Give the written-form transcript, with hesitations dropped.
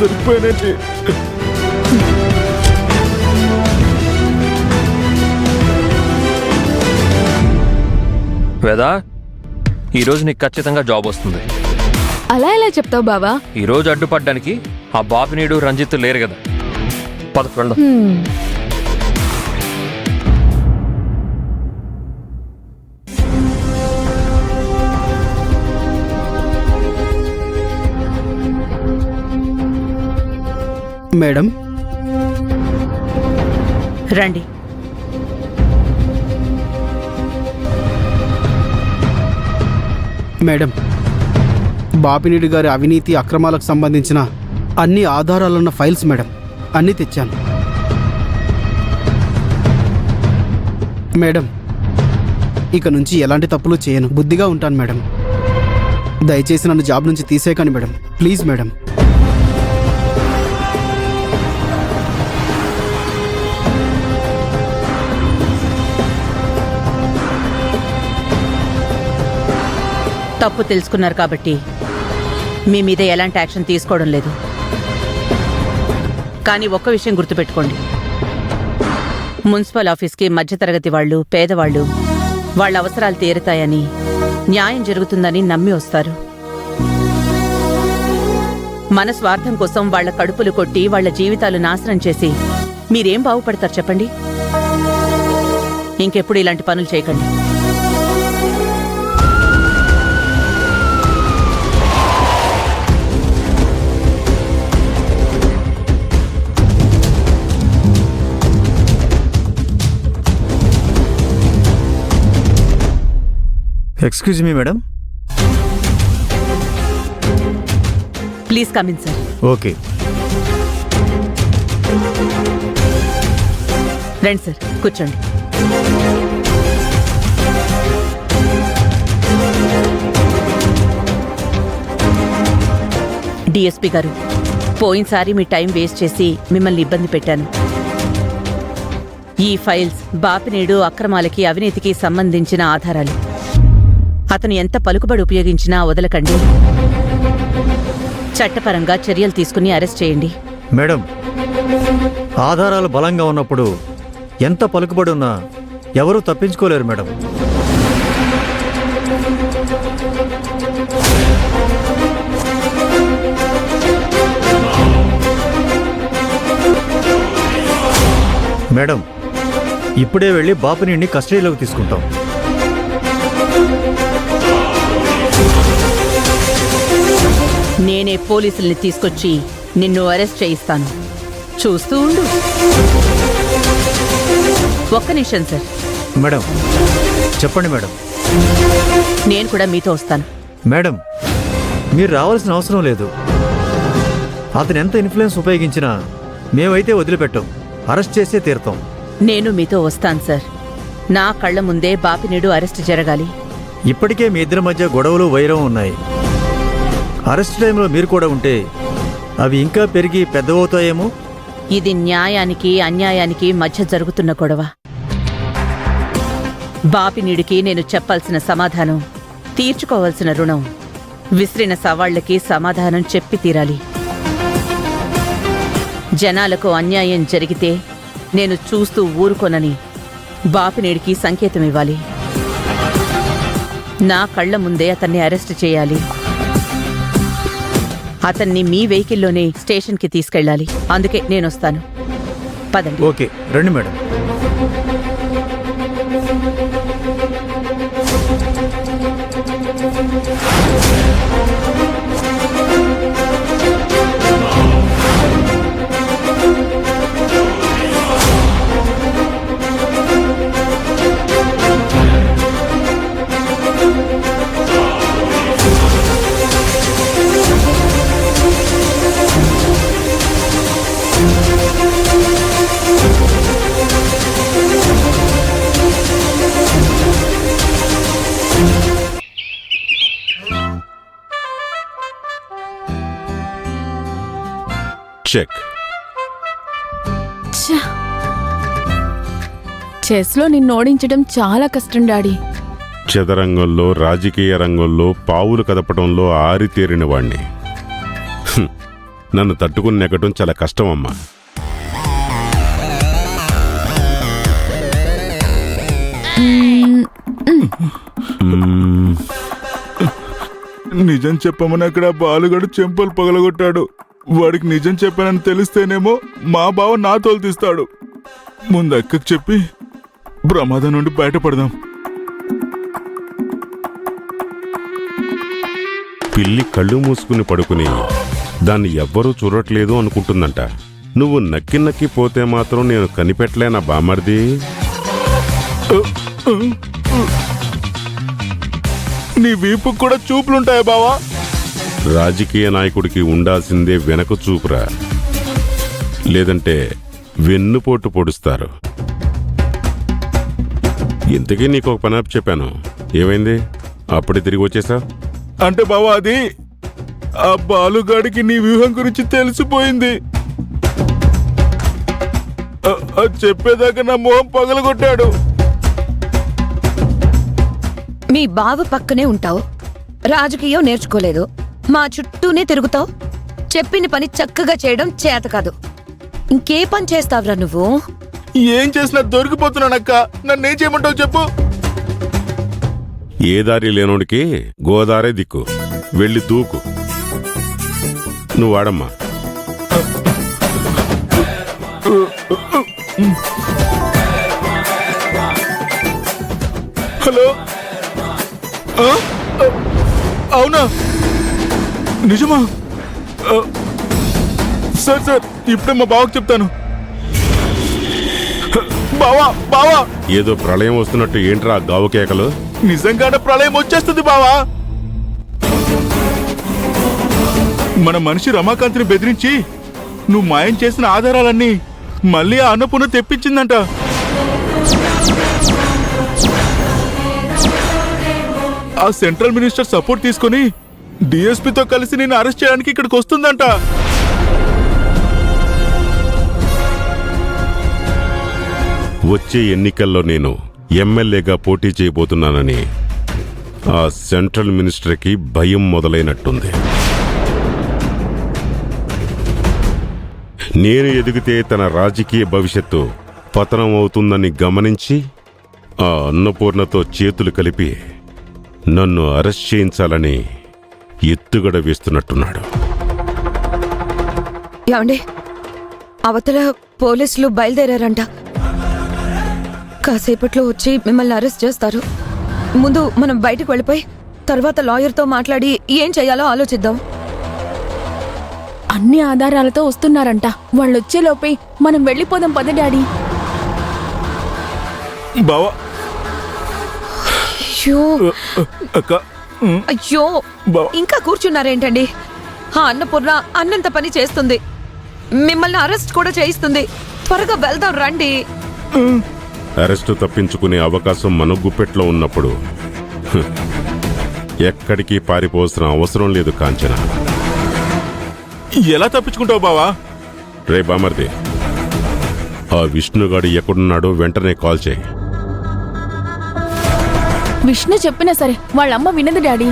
దొరికిపోయానండి. వేదా, ఈరోజు నీకు ఖచ్చితంగా జాబ్ వస్తుంది. అలా ఎలా చెప్తావు బావా? ఈరోజు అడ్డుపడ్డానికి ఆ బాపినీడు రంజిత్ లేరు కదా. పద వెళ్దాం. మేడం రండి. మేడం, బాపినీడు గారి అవినీతి అక్రమాలకు సంబంధించిన అన్ని ఆధారాలున్న ఫైల్స్ మేడం, అన్నీ తెచ్చాను. మేడం, ఇక నుంచి ఎలాంటి తప్పులు చేయను, బుద్ధిగా ఉంటాను మేడం. దయచేసి నన్ను జాబ్ నుంచి తీసేయకండి మేడం, ప్లీజ్ మేడం. తప్పు తెలుసుకున్నారు కాబట్టి మీ మీద ఎలాంటి యాక్షన్ తీసుకోవడం లేదు. కానీ ఒక్క విషయం గుర్తుపెట్టుకోండి, మున్సిపల్ ఆఫీస్కి మధ్యతరగతి వాళ్ళు, పేదవాళ్ళు వాళ్ళ అవసరాలు తీరుతాయని, న్యాయం జరుగుతుందని నమ్మి వస్తారు. మన స్వార్థం కోసం వాళ్ళ కడుపులు కొట్టి వాళ్ళ జీవితాలు నాశనం చేసి మీరేం బాగుపడతారు చెప్పండి? ఇంకెప్పుడు ఇలాంటి పనులు చేయకండి. Excuse me madam. Please come in sir. Okay. రండి సార్, కూర్చోండి. డిఎస్పీ గారు, పోయినసారి మీ టైం వేస్ట్ చేసి మిమ్మల్ని ఇబ్బంది పెట్టాను. ఈ ఫైల్స్ బాపినేడు అక్రమాలకి, అవినీతికి సంబంధించిన ఆధారాలు. అతను ఎంత పలుకుబడి ఉపయోగించినా వదలకండి. చట్టపరంగా చర్యలు తీసుకుని అరెస్ట్ చేయండి. మేడం, ఆధారాలు బలంగా ఉన్నప్పుడు ఎంత పలుకుబడి ఉన్నా ఎవరూ తప్పించుకోలేరు మేడం. మేడం, ఇప్పుడే వెళ్ళి బాపినీడిని కస్టడీలోకి తీసుకుంటాం. నేనే పోలీసుల్ని తీసుకొచ్చి నిన్ను అరెస్ట్ చేయిస్తాను. చూస్తూ ఉండు. ఒక్క నిమిషం సార్. మేడం చెప్పండి మేడం. నేను కూడా మీతో వస్తాను. మేడం, మీరు రావాల్సిన అవసరం లేదు. అతను ఎంత ఇన్ఫ్లుయెన్స్ ఉపయోగించినా మేమైతే వదిలిపెట్టాం, అరెస్ట్ చేసే తీరుతాం. నేను మీతో వస్తాను సార్. నా కళ్ళ ముందే బాపినేడు అరెస్ట్ జరగాలి. ఇప్పటికే మీ ఇద్దరి మధ్య గొడవలు, వైరం ఉన్నాయి. అరెస్ట్ టైంలో మీరు కూడా ఉంటే అవి ఇంకా పెరిగి పెద్దవవుతాయేమో. ఇది న్యాయానికి, అన్యాయానికి మధ్య జరుగుతున్న గొడవ. బాపినీడికి నేను చెప్పాల్సిన సమాధానం, తీర్చుకోవాల్సిన రుణం, విసిరిన సవాళ్లకి సమాధానం చెప్పి తీరాలి. జనాలకు అన్యాయం జరిగితే నేను చూస్తూ ఊరుకోనని బాపినీడికి సంకేతం ఇవ్వాలి. నా కళ్ల ముందే అతన్ని అరెస్ట్ చేయాలి. అతన్ని మీ వెహికల్లోనే స్టేషన్కి తీసుకెళ్ళాలి. అందుకే నేనొస్తాను. పదండి. ఓకే, రండి మేడం. చెక్. చెస్లో నిన్ను ఓడించడం చాలా కష్టం డాడీ. చదరంగంలో, రాజకీయ రంగంలో పావులు కదపడంలో ఆరితేరిన వాణ్ణి. నన్ను తట్టుకుని నెగ్గటం చాలా కష్టం అమ్మా. నిజం చెప్పమని అక్కడ బాలుగడు చెంపలు పగలగొట్టాడు. వాడికి నిజం చెప్పానని తెలిస్తేనేమో మా బావ నా తోలు తీస్తాడు. ముందు అక్కకి చెప్పి ప్రమాదం నుండి బయటపడదాం. పిల్లి కళ్ళు మూసుకుని పడుకుని దాన్ని ఎవ్వరూ చూడట్లేదు అనుకుంటుందంట. నువ్వు నక్కి నక్కి పోతే మాత్రం నేను కనిపెట్టలేనా బామర్ది? నీ వీపు కూడా చూపులుంటాయా బావా? రాజకీయ నాయకుడికి ఉండాల్సిందే వెనక చూపురా, లేదంటే వెన్నుపోటు పొడుస్తారు. ఇంతకీ నీకు ఒక పని చెప్పాను, ఏమైంది? అప్పుడే తిరిగి వచ్చేసా? అంటే బావా అది ఆ బాలుగాడికి నీ వ్యూహం గురించి తెలిసిపోయింది. అది చెప్పేదాకా నా మొహం పగలగొట్టాడు. మీ బావ పక్కనే ఉంటావు, రాజకీయం నేర్చుకోలేదు, మా చుట్టూనే తిరుగుతావు, చెప్పిన పని చక్కగా చేయడం చేత కాదు. ఇంకే పని చేస్తావురా నువ్వు? ఏం చేసినా దొరికిపోతున్నానక్క. నన్నేం చేయమంటావు చెప్పు? ఏ దారి లేనోడికి గోదారే దిక్కు, వెళ్ళి దూకు. నువ్వు వాడమ్మా. హలో, అవునా? నిజమా? సార్ సార్, ఇప్పుడే మా బావకు చెప్తాను. బావా బావా, ఏదో ప్రళయం వస్తున్నట్టు ఏంట్రా గావు కేకలు? నిజంగానే ప్రళయం వచ్చేస్తుంది బావా. మన మనిషి రమాకాంత్ని బెదిరించి నువ్వు మాయం చేసిన ఆధారాలన్నీ మళ్ళీ ఆ అన్నపూర్ణ తెప్పించిందంట. ఆ సెంట్రల్ మినిస్టర్ సపోర్ట్ తీసుకుని డిఎస్పీతో కలిసి నేను అరెస్ట్ చేయడానికి ఇక్కడికి వస్తుందంట. వచ్చే ఎన్నికల్లో నేను ఎమ్మెల్యేగా పోటీ చేయబోతున్నానని ఆ సెంట్రల్ మినిస్టర్కి భయం మొదలైనట్టుంది. నేను ఎదిగితే తన రాజకీయ భవిష్యత్తు పతనం అవుతుందని గమనించి ఆ అన్నపూర్ణతో చేతులు కలిపి నన్ను అరెస్ట్ చేయించాలని ఎత్తుగడ వేస్తున్నట్టున్నాడు. ఏమండి, అవతల పోలీసులు బయలుదేరారంట. కాసేపట్లో వచ్చి మిమ్మల్ని అరెస్ట్ చేస్తారు. ముందు మనం బయటకు వెళ్ళిపోయి తర్వాత లాయర్తో మాట్లాడి ఏం చేయాలో ఆలోచిద్దాం. అన్ని ఆధారాలతో వస్తున్నారంట. వాళ్ళొచ్చేలోపే మనం వెళ్ళిపోదాం పద డాడీ. బావా, అయ్యో అక్క, అయ్యో, బావ. ఇంకా కూర్చున్నారేంటండి? ఆ అన్నపూర్ణ అన్నంత పని చేస్తుంది, మిమ్మల్ని అరెస్ట్ కూడా చేయిస్తుంది. త్వరగా వెళ్దాం రండి. అరెస్టు తప్పించుకునే అవకాశం మన గుప్పెట్లో ఉన్నప్పుడు ఎక్కడికి పారిపోవాల్సిన అవసరం లేదు కాంచన. ఎలా తప్పించుకుంటావు బావా? రే బామర్ది, ఆ విష్ణుగాడు ఎక్కడున్నాడో వెంటనే కాల్ చేయి. విష్ణు చెప్పినా సరే వాళ్ళమ్మ వినదు డాడీ.